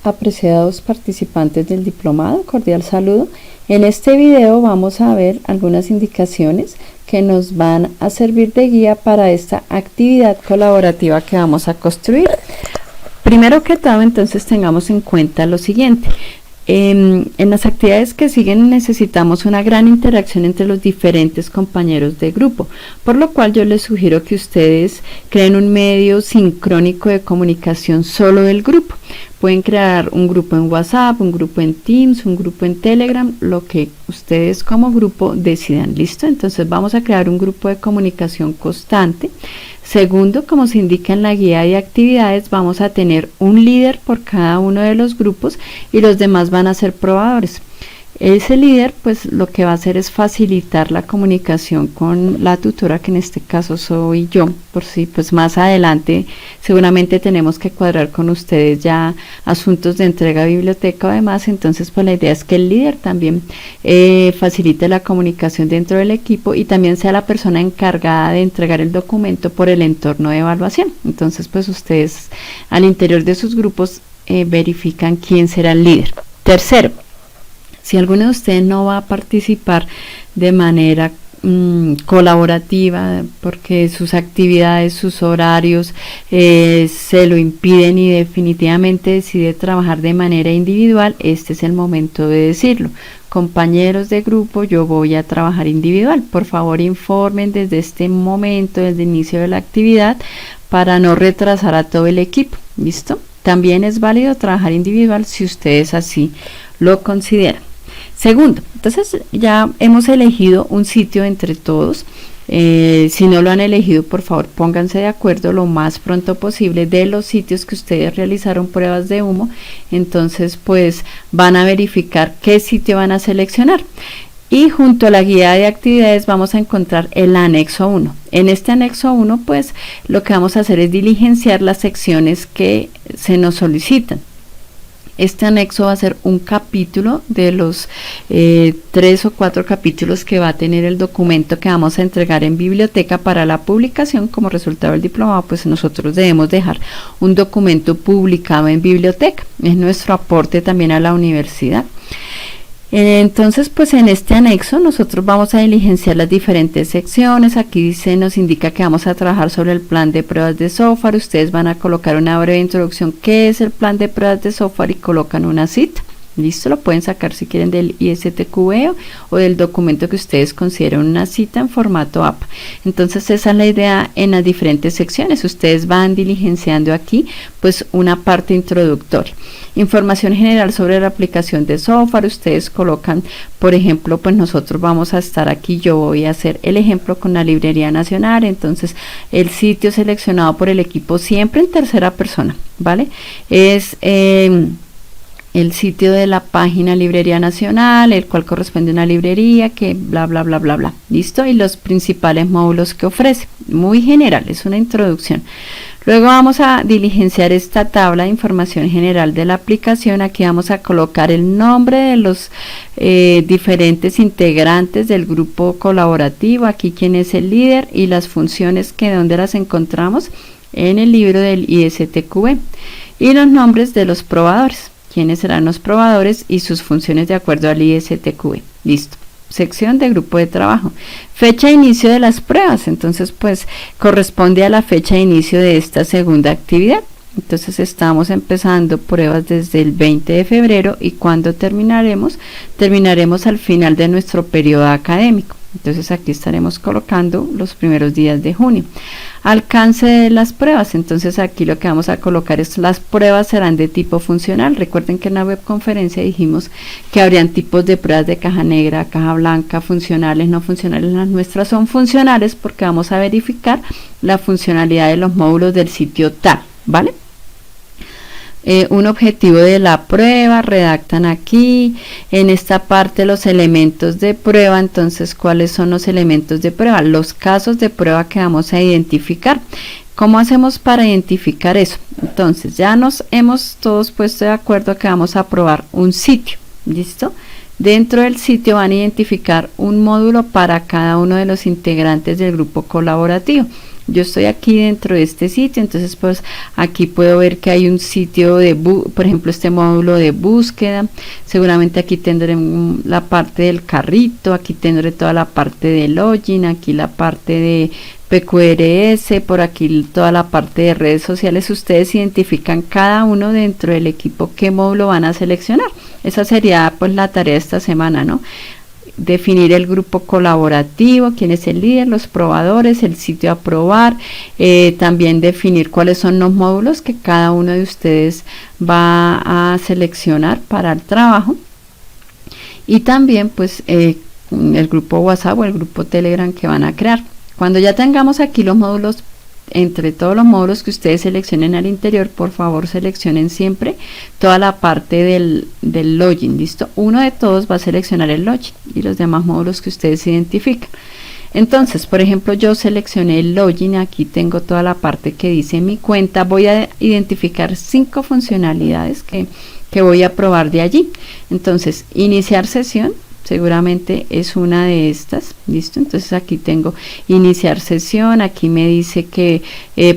Apreciados participantes del diplomado, cordial saludo. En este video vamos a ver algunas indicaciones que nos van a servir de guía para esta actividad colaborativa que vamos a construir. Primero que todo, entonces tengamos en cuenta lo siguiente. En las actividades que siguen necesitamos una gran interacción entre los diferentes compañeros de grupo, por lo cual yo les sugiero que ustedes creen un medio sincrónico de comunicación solo del grupo. Pueden crear un grupo en WhatsApp, un grupo en Teams, un grupo en Telegram, lo que ustedes como grupo decidan. ¿Listo? Entonces vamos a crear un grupo de comunicación constante. Segundo, como se indica en la guía de actividades, vamos a tener un líder por cada uno de los grupos y los demás van a ser probadores. Ese líder pues lo que va a hacer es facilitar la comunicación con la tutora, que en este caso soy yo, por si pues más adelante seguramente tenemos que cuadrar con ustedes ya asuntos de entrega de biblioteca o demás. Entonces pues la idea es que el líder también facilite la comunicación dentro del equipo y también sea la persona encargada de entregar el documento por el entorno de evaluación. Entonces pues ustedes al interior de sus grupos verifican quién será el líder. Tercero, si alguno de ustedes no va a participar de manera colaborativa porque sus actividades, sus horarios se lo impiden y definitivamente decide trabajar de manera individual, este es el momento de decirlo. Compañeros de grupo, yo voy a trabajar individual. Por favor, informen desde este momento, desde el inicio de la actividad, para no retrasar a todo el equipo. ¿Listo? También es válido trabajar individual si ustedes así lo consideran. Segundo, entonces ya hemos elegido un sitio entre todos. Si no lo han elegido, por favor pónganse de acuerdo lo más pronto posible de los sitios que ustedes realizaron pruebas de humo. Entonces pues van a verificar qué sitio van a seleccionar. Y junto a la guía de actividades vamos a encontrar el anexo 1. En este anexo 1 pues lo que vamos a hacer es diligenciar las secciones que se nos solicitan. Este anexo va a ser un capítulo de los 3 o 4 capítulos que va a tener el documento que vamos a entregar en biblioteca para la publicación. Como resultado del diplomado, pues nosotros debemos dejar un documento publicado en biblioteca. Es nuestro aporte también a la universidad. Entonces pues en este anexo nosotros vamos a diligenciar las diferentes secciones. Aquí se nos indica que vamos a trabajar sobre el plan de pruebas de software. Ustedes van a colocar una breve introducción, qué es el plan de pruebas de software, y colocan una cita. Listo, lo pueden sacar si quieren del ISTQB o del documento que ustedes consideren una cita en formato APA. Entonces esa es la idea en las diferentes secciones. Ustedes van diligenciando aquí pues una parte introductoria. Información general sobre la aplicación de software. Ustedes colocan, por ejemplo, pues nosotros vamos a estar aquí, yo voy a hacer el ejemplo con la Librería Nacional. Entonces el sitio seleccionado por el equipo, siempre en tercera persona, ¿vale? Es el sitio de la página Librería Nacional, el cual corresponde a una librería que bla bla bla bla bla. Listo, y los principales módulos que ofrece. Muy general, es una introducción. Luego vamos a diligenciar esta tabla de información general de la aplicación. Aquí vamos a colocar el nombre de los diferentes integrantes del grupo colaborativo, aquí quién es el líder y las funciones que donde las encontramos en el libro del ISTQB, y los nombres de los probadores, quiénes serán los probadores y sus funciones de acuerdo al ISTQB. Listo. Sección de grupo de trabajo. Fecha de inicio de las pruebas. Entonces pues corresponde a la fecha de inicio de esta segunda actividad. Entonces estamos empezando pruebas desde el 20 de febrero y cuando terminaremos al final de nuestro periodo académico. Entonces aquí estaremos colocando los primeros días de junio. Alcance de las pruebas. Entonces aquí lo que vamos a colocar es las pruebas serán de tipo funcional. Recuerden que en la webconferencia dijimos que habrían tipos de pruebas de caja negra, caja blanca, funcionales, no funcionales. Las nuestras son funcionales porque vamos a verificar la funcionalidad de los módulos del sitio tal, ¿vale? Un objetivo de la prueba, redactan aquí en esta parte los elementos de prueba. Entonces, ¿cuáles son los elementos de prueba? Los casos de prueba que vamos a identificar. ¿Cómo hacemos para identificar eso? Entonces, ya nos hemos todos puesto de acuerdo que vamos a probar un sitio. ¿Listo? Dentro del sitio van a identificar un módulo para cada uno de los integrantes del grupo colaborativo. yo estoy aquí dentro de este sitio, entonces pues aquí puedo ver que hay un sitio de, por ejemplo, este módulo de búsqueda. Seguramente aquí tendré la parte del carrito, aquí tendré toda la parte de login, aquí la parte de PQRS, por aquí toda la parte de redes sociales. Ustedes identifican cada uno dentro del equipo qué módulo van a seleccionar. Esa sería pues la tarea de esta semana, ¿no? Definir el grupo colaborativo, quién es el líder, los probadores, el sitio a probar, también definir cuáles son los módulos que cada uno de ustedes va a seleccionar para el trabajo, y también pues el grupo WhatsApp o el grupo Telegram que van a crear. Cuando ya tengamos aquí los módulos, entre todos los módulos que ustedes seleccionen al interior, por favor seleccionen siempre toda la parte del login, ¿listo? Uno de todos va a seleccionar el login y los demás módulos que ustedes identifican. Entonces, por ejemplo, yo seleccioné el login, aquí tengo toda la parte que dice mi cuenta. Voy a identificar 5 funcionalidades que voy a probar de allí. Entonces, iniciar sesión seguramente es una de estas, listo. Entonces aquí tengo iniciar sesión, aquí me dice que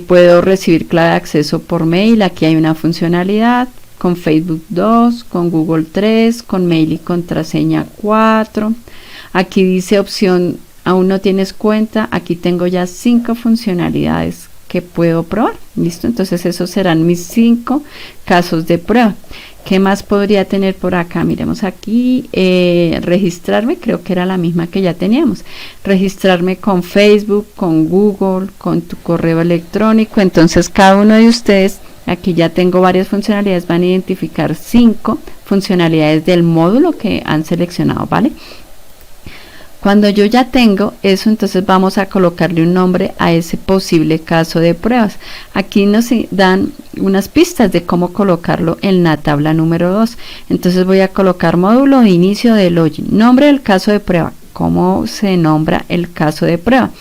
puedo recibir clave de acceso por mail, aquí hay una funcionalidad, con Facebook 2, con Google 3, con mail y contraseña 4, aquí dice opción aún no tienes cuenta, aquí tengo ya 5 funcionalidades que puedo probar, listo. Entonces esos serán mis 5 casos de prueba. ¿Qué más podría tener por acá? Miremos aquí, registrarme, creo que era la misma que ya teníamos. Registrarme con Facebook, con Google, con tu correo electrónico. Entonces cada uno de ustedes, aquí ya tengo varias funcionalidades, van a identificar 5 funcionalidades del módulo que han seleccionado, ¿vale? Cuando yo ya tengo eso, entonces vamos a colocarle un nombre a ese posible caso de pruebas. Aquí nos dan unas pistas de cómo colocarlo en la tabla número 2. Entonces voy a colocar módulo de inicio de login, nombre del caso de prueba. ¿Cómo se nombra el caso de prueba?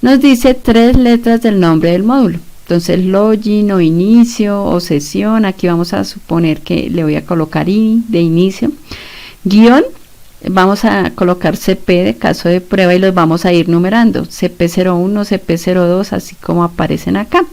Nos dice 3 letras del nombre del módulo. Entonces login o inicio o sesión, aquí vamos a suponer que le voy a colocar de inicio, guión. Vamos a colocar CP de caso de prueba y los vamos a ir numerando, CP01, CP02, así como aparecen acá,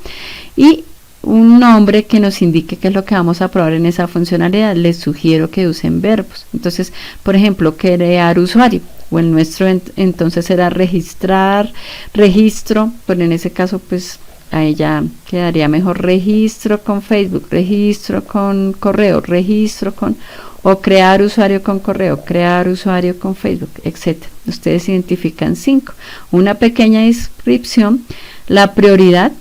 y un nombre que nos indique qué es lo que vamos a probar en esa funcionalidad. Les sugiero que usen verbos. Entonces, por ejemplo, crear usuario, o el nuestro entonces será registrar, registro, pero en ese caso pues ahí ya quedaría mejor registro con Facebook, registro con correo, registro con, o crear usuario con correo, crear usuario con Facebook, etcétera. Ustedes identifican 5. Una pequeña descripción, la prioridad.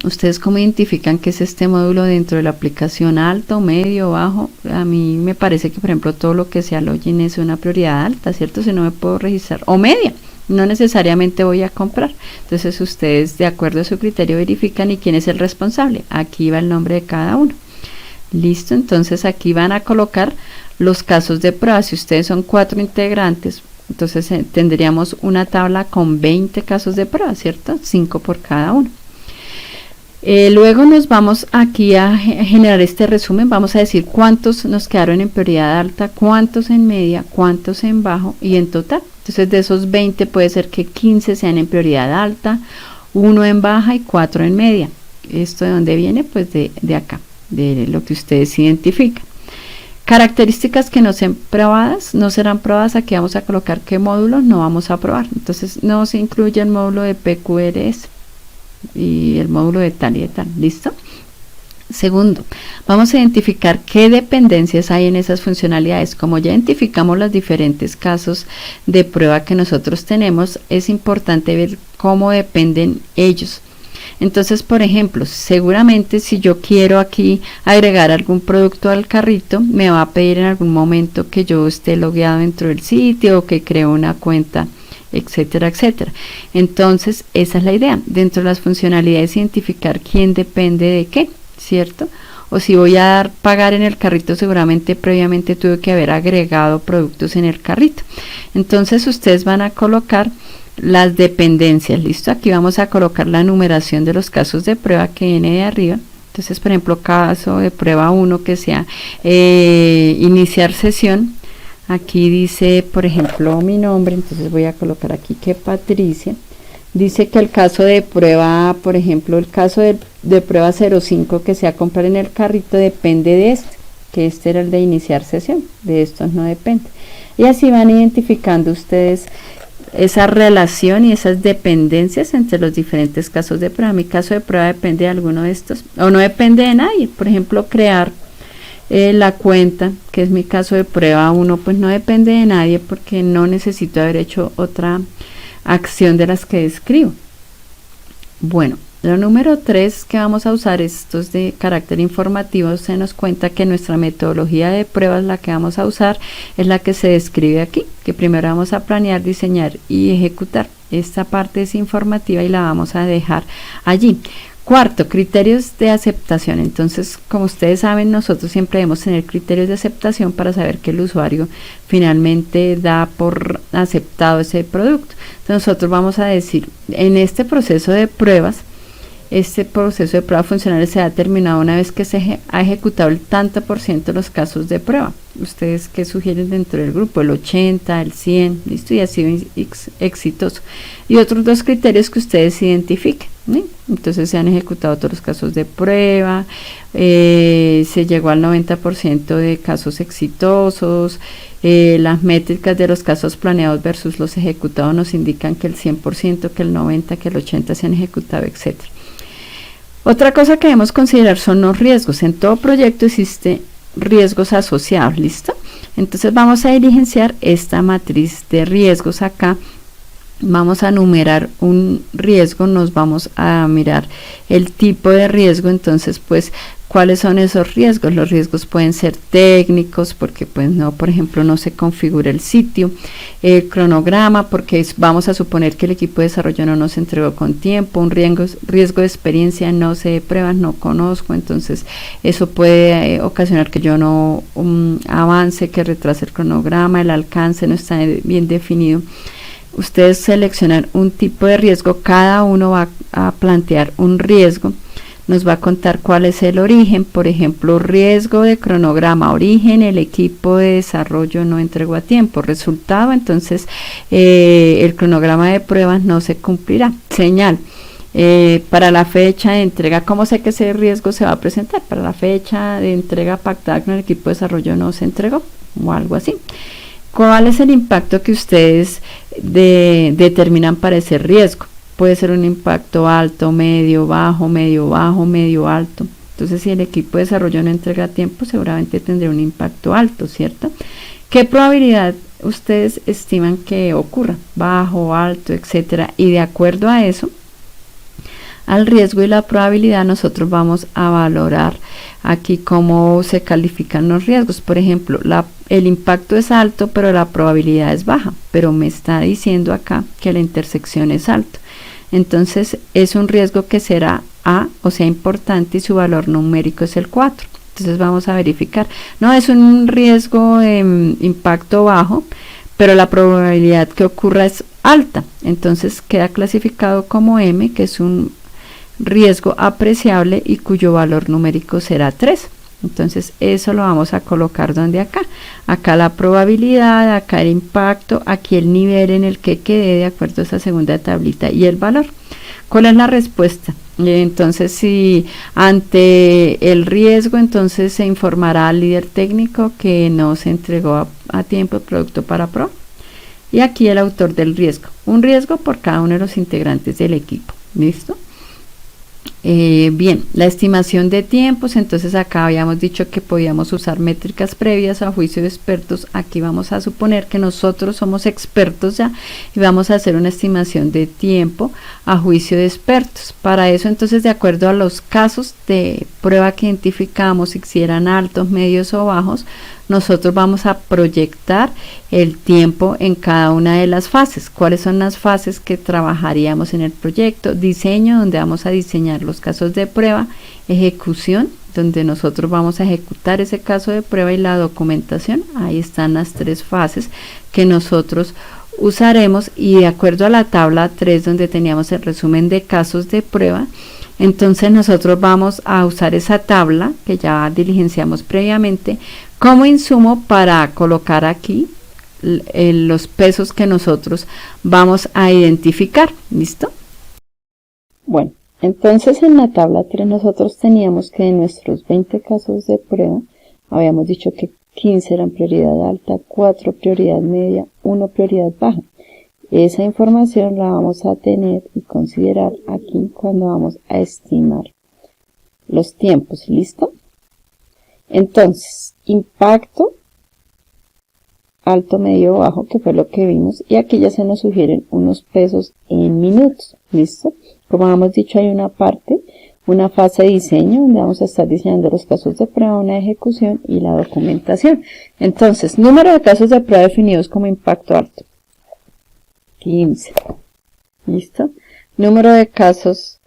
Ustedes cómo identifican que es este módulo dentro de la aplicación, alto, medio, bajo. A mí me parece que por ejemplo todo lo que sea login es una prioridad alta, ¿cierto? Si no me puedo registrar, o media, no necesariamente voy a comprar. Entonces ustedes de acuerdo a su criterio verifican y quién es el responsable. Aquí va el nombre de cada uno. Listo, entonces aquí van a colocar los casos de prueba. Si ustedes son 4 integrantes, entonces tendríamos una tabla con 20 casos de prueba, ¿cierto? 5 por cada uno. Luego nos vamos aquí a generar este resumen. Vamos a decir cuántos nos quedaron en prioridad alta, cuántos en media, cuántos en bajo y en total. Entonces de esos 20 puede ser que 15 sean en prioridad alta, 1 en baja y 4 en media. ¿Esto de dónde viene? Pues de acá, de lo que ustedes identifican. Características que no sean probadas, no serán probadas. Aquí vamos a colocar qué módulos no vamos a probar. Entonces no se incluye el módulo de PQRS y el módulo de tal y de tal. ¿Listo? Segundo, vamos a identificar qué dependencias hay en esas funcionalidades. Como ya identificamos los diferentes casos de prueba que nosotros tenemos, es importante ver cómo dependen ellos. Entonces, por ejemplo, seguramente si yo quiero aquí agregar algún producto al carrito, me va a pedir en algún momento que yo esté logueado dentro del sitio o que cree una cuenta, etcétera, etcétera. Entonces, esa es la idea. Dentro de las funcionalidades, identificar quién depende de qué, ¿cierto? O si voy a pagar en el carrito, seguramente previamente tuve que haber agregado productos en el carrito. Entonces, ustedes van a colocar las dependencias. Listo, aquí vamos a colocar la numeración de los casos de prueba que viene de arriba. Entonces, por ejemplo, caso de prueba 1 que sea iniciar sesión. Aquí dice, por ejemplo, mi nombre, entonces voy a colocar aquí que Patricia. Dice que el caso de prueba, por ejemplo, el caso de prueba 05 que sea comprar en el carrito depende de este, que este era el de iniciar sesión, de estos no depende. Y así van identificando ustedes esa relación y esas dependencias entre los diferentes casos de prueba. Mi caso de prueba depende de alguno de estos, o no depende de nadie. Por ejemplo, crear la cuenta, que es mi caso de prueba 1, pues no depende de nadie porque no necesito haber hecho otra acción de las que describo. Bueno, lo número 3 que vamos a usar, estos de carácter informativo, se nos cuenta que nuestra metodología de pruebas, la que vamos a usar, es la que se describe aquí, que primero vamos a planear, diseñar y ejecutar. Esta parte es informativa y la vamos a dejar allí. Cuarto, criterios de aceptación. Entonces, como ustedes saben, nosotros siempre debemos tener criterios de aceptación para saber que el usuario finalmente da por aceptado ese producto. Entonces, nosotros vamos a decir, en este proceso de pruebas, este proceso de prueba funcional se ha terminado una vez que se ha ejecutado el tanto por ciento de los casos de prueba. Ustedes qué sugieren dentro del grupo, el 80, el 100, listo, y ha sido exitoso. Y otros dos criterios que ustedes identifiquen, ¿sí? Entonces se han ejecutado todos los casos de prueba, se llegó al 90% de casos exitosos, las métricas de los casos planeados versus los ejecutados nos indican que el 100%, que el 90%, que el 80% se han ejecutado, etcétera. Otra cosa que debemos considerar son los riesgos. En todo proyecto existe riesgos asociados, ¿listo? Entonces vamos a diligenciar esta matriz de riesgos acá. Vamos a numerar un riesgo, nos vamos a mirar el tipo de riesgo, entonces pues ¿cuáles son esos riesgos? Los riesgos pueden ser técnicos, porque pues no, por ejemplo, no se configura el sitio, el cronograma, porque vamos a suponer que el equipo de desarrollo no nos entregó con tiempo, un riesgo de experiencia, no sé de pruebas, no conozco, entonces eso puede ocasionar que yo no avance, que retrase el cronograma, el alcance no está bien definido. Ustedes seleccionan un tipo de riesgo, cada uno va a plantear un riesgo, nos va a contar cuál es el origen, por ejemplo, riesgo de cronograma, origen, el equipo de desarrollo no entregó a tiempo, resultado, entonces el cronograma de pruebas no se cumplirá, señal. Para la fecha de entrega, ¿cómo sé que ese riesgo se va a presentar? Para la fecha de entrega pactada con el equipo de desarrollo no se entregó, o algo así. ¿Cuál es el impacto que ustedes determinan para ese riesgo? Puede ser un impacto alto, medio, bajo, medio alto. Entonces, si el equipo de desarrollo no entrega a tiempo, seguramente tendrá un impacto alto, ¿cierto? ¿Qué probabilidad ustedes estiman que ocurra? Bajo, alto, etcétera. Y de acuerdo a eso, al riesgo y la probabilidad, nosotros vamos a valorar aquí cómo se califican los riesgos. Por ejemplo, el impacto es alto, pero la probabilidad es baja, pero me está diciendo acá que la intersección es alta. Entonces, es un riesgo que será A, o sea, importante, y su valor numérico es el 4. Entonces, vamos a verificar. No, es un riesgo de impacto bajo, pero la probabilidad que ocurra es alta. Entonces, queda clasificado como M, que es un riesgo apreciable y cuyo valor numérico será 3. Entonces eso lo vamos a colocar donde acá la probabilidad, acá el impacto, aquí el nivel en el que quede de acuerdo a esa segunda tablita y el valor. ¿Cuál es la respuesta? Entonces, si ante el riesgo, entonces se informará al líder técnico que no se entregó a tiempo el producto para prueba. Y aquí el autor del riesgo, un riesgo por cada uno de los integrantes del equipo. ¿Listo? Bien, la estimación de tiempos, entonces acá habíamos dicho que podíamos usar métricas previas a juicio de expertos. Aquí vamos a suponer que nosotros somos expertos ya y vamos a hacer una estimación de tiempo a juicio de expertos. Para eso, entonces, de acuerdo a los casos de prueba que identificamos, si eran altos, medios o bajos, nosotros vamos a proyectar el tiempo en cada una de las fases. ¿Cuáles son las fases que trabajaríamos en el proyecto? Diseño, donde vamos a diseñar los casos de prueba. Ejecución, donde nosotros vamos a ejecutar ese caso de prueba, y la documentación. Ahí están las tres fases que nosotros usaremos, y de acuerdo a la tabla 3, donde teníamos el resumen de casos de prueba, entonces nosotros vamos a usar esa tabla que ya diligenciamos previamente como insumo para colocar aquí los pesos que nosotros vamos a identificar. ¿Listo? Bueno, entonces en la tabla 3 nosotros teníamos que de nuestros 20 casos de prueba, habíamos dicho que 15 eran prioridad alta, 4 prioridad media, 1 prioridad baja. Esa información la vamos a tener y considerar aquí cuando vamos a estimar los tiempos. ¿Listo? Entonces, impacto alto, medio, bajo, que fue lo que vimos, y aquí ya se nos sugieren unos pesos en minutos. ¿Listo? Como habíamos dicho, hay una parte, una fase de diseño, donde vamos a estar diseñando los casos de prueba, una ejecución y la documentación. Entonces, número de casos de prueba definidos como impacto alto, 15. ¿Listo? Número de casos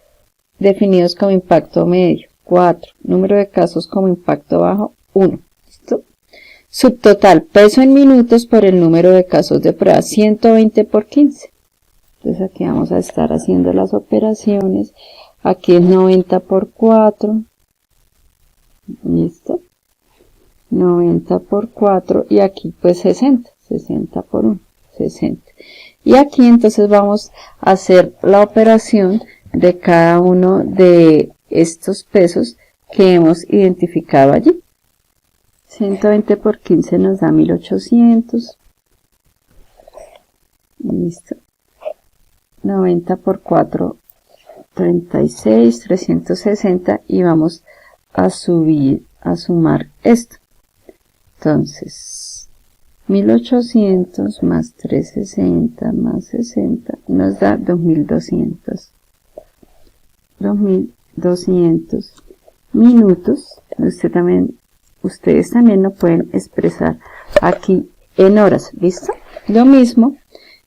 definidos como impacto medio, 4. Número de casos como impacto bajo, 1. ¿Listo? Subtotal, peso en minutos por el número de casos de prueba, 120 por 15. Entonces aquí vamos a estar haciendo las operaciones. Aquí es 90 por 4. ¿Listo? 90 por 4. Y aquí pues 60. 60 por 1. 60. Y aquí entonces vamos a hacer la operación de cada uno de estos pesos que hemos identificado allí. 120 por 15 nos da 1800. Listo. 90 por 4, 36, 360 y vamos a sumar esto. Entonces, 1800 más 360 más 60 nos da 2200. 2200 minutos. Ustedes también lo pueden expresar aquí en horas. ¿Listo? Lo mismo.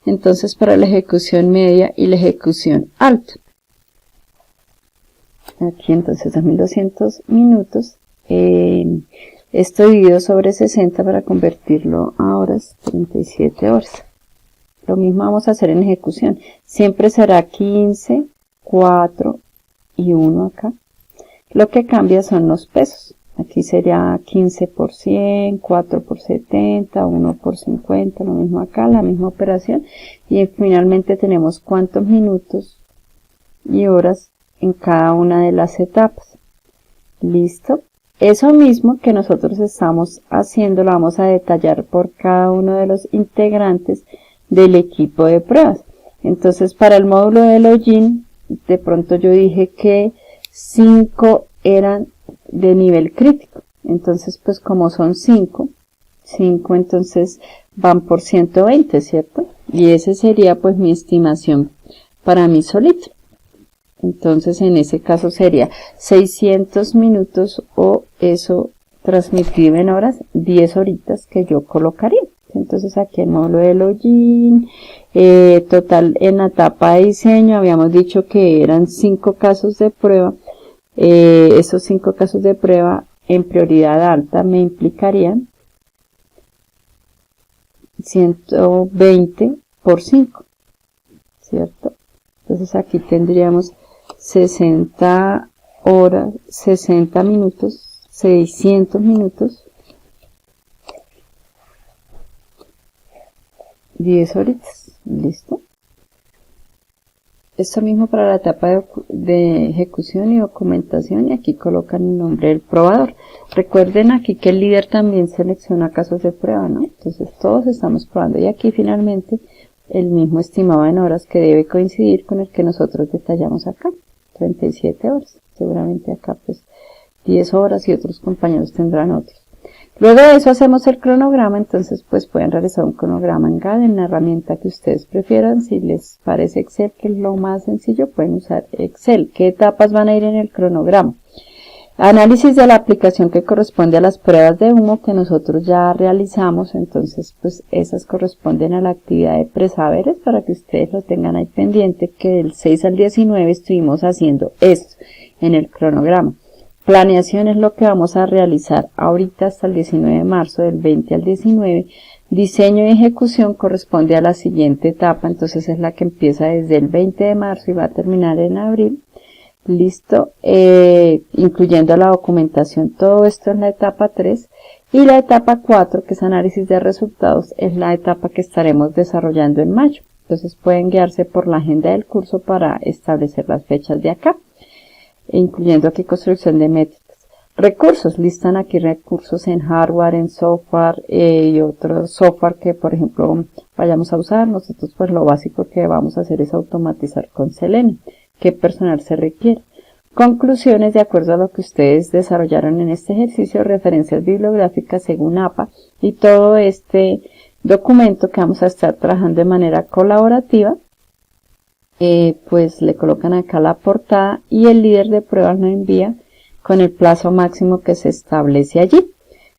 Entonces, para la ejecución media y la ejecución alta. Aquí entonces 2200 minutos. Esto dividido sobre 60 para convertirlo a horas, 37 horas. Lo mismo vamos a hacer en ejecución. Siempre será 15, 4 y 1 acá. Lo que cambia son los pesos. Aquí sería 15 por 100, 4 por 70, 1 por 50, lo mismo acá, la misma operación. Y finalmente tenemos cuántos minutos y horas en cada una de las etapas. ¿Listo? Eso mismo que nosotros estamos haciendo lo vamos a detallar por cada uno de los integrantes del equipo de pruebas. Entonces, para el módulo de login, de pronto yo dije que 5 eran de nivel crítico. Entonces, pues como son 5 entonces van por 120, ¿cierto? Y ese sería pues mi estimación para mí solito. Entonces, en ese caso sería 600 minutos o eso transmitido en horas, 10 horitas que yo colocaría. Entonces, aquí el módulo de login, total en la etapa de diseño, habíamos dicho que eran 5 casos de prueba. Esos 5 casos de prueba en prioridad alta me implicarían 120 por 5, ¿cierto? Entonces aquí tendríamos 60 horas, 60 minutos, 600 minutos, 10 horitas, ¿listo? Esto mismo para la etapa de ejecución y documentación, y aquí colocan el nombre del probador. Recuerden aquí que el líder también selecciona casos de prueba, ¿no? Entonces todos estamos probando y aquí finalmente el mismo estimado en horas que debe coincidir con el que nosotros detallamos acá, 37 horas. Seguramente acá pues 10 horas y otros compañeros tendrán otros. Luego de eso hacemos el cronograma, entonces pues pueden realizar un cronograma en GAD, en la herramienta que ustedes prefieran. Si les parece Excel, que es lo más sencillo, pueden usar Excel. ¿Qué etapas van a ir en el cronograma? Análisis de la aplicación que corresponde a las pruebas de humo que nosotros ya realizamos, entonces pues esas corresponden a la actividad de presaberes para que ustedes lo tengan ahí pendiente, que del 6 al 19 estuvimos haciendo esto en el cronograma. Planeación es lo que vamos a realizar ahorita hasta el 19 de marzo, del 20 al 19. Diseño y ejecución corresponde a la siguiente etapa, entonces es la que empieza desde el 20 de marzo y va a terminar en abril. Listo, incluyendo la documentación, todo esto es la etapa 3. Y la etapa 4, que es análisis de resultados, es la etapa que estaremos desarrollando en mayo. Entonces pueden guiarse por la agenda del curso para establecer las fechas de acá, incluyendo aquí construcción de métricas. Recursos, listan aquí recursos en hardware, en software y otros software que por ejemplo vayamos a usar. Nosotros pues lo básico que vamos a hacer es automatizar con Selenium. ¿Qué personal se requiere? Conclusiones de acuerdo a lo que ustedes desarrollaron en este ejercicio, referencias bibliográficas según APA y todo este documento que vamos a estar trabajando de manera colaborativa. Pues le colocan acá la portada y el líder de pruebas lo envía con el plazo máximo que se establece allí.